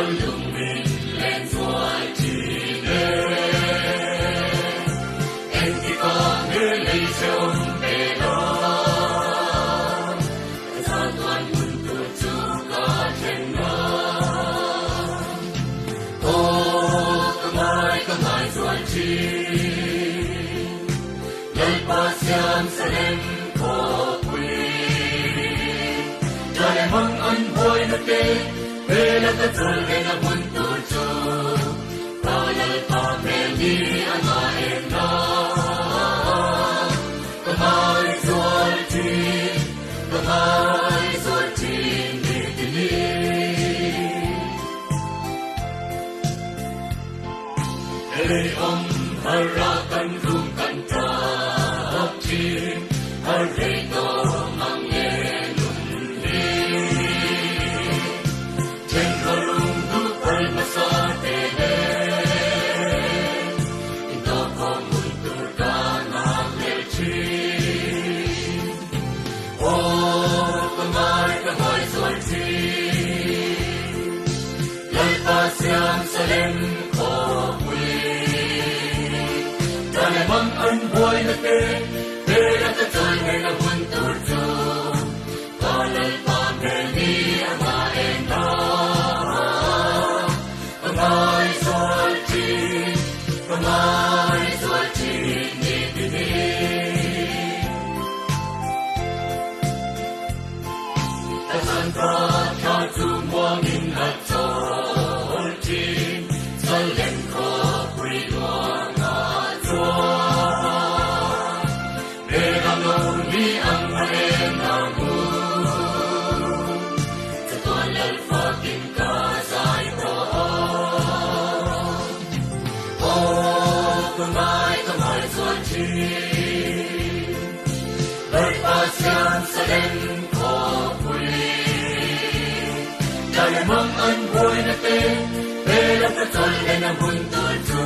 lung mình lên doài chỉ nê em thì có người lấy chồng về đó sao toàn buồn tù chú có trên nó come ai doài chỉ lời ba xiêm sẽ lên khổ quy cho em mong anh vui nước đê về là tất rồi về là buồn tù chú ta lời ta về đi anh mà em đó come ai doài chỉ đi đi đi Hãy om harakan rumkan tapti harito mangenun hi Cengkarung dupai masate Ito komuntur kanak lechi kamay suarti Lalpasyang salem mong anh vui nước đê để đã tất rồi ngày là buồn tù chú có lời ta về đi mà em đó không ai rồi chỉ đi ta san ta cho chú mua nghìn hạt rồi chỉ sẽ lên khó quy đoan Lời ta xiêm sẽ đến khó quy Cha lời mong anh vui nè tê Bê lâm ta trôi lên nằm hôn tùi chú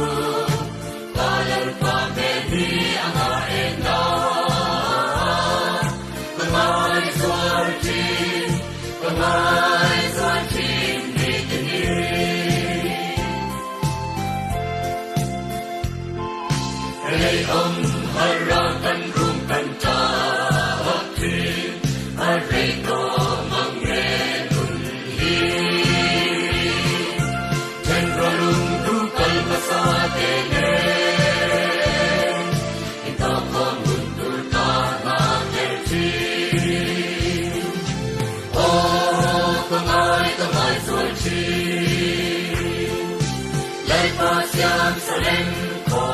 Ta lời ta về đi ang haen đó Con mai doài chi Đi tình đi Hãy ông harakan rumkan tapti harito mangenun hi Cengkarung dukai masate Ito komuntur kanak lechi kamay suarti Lai pa siyam sa lengko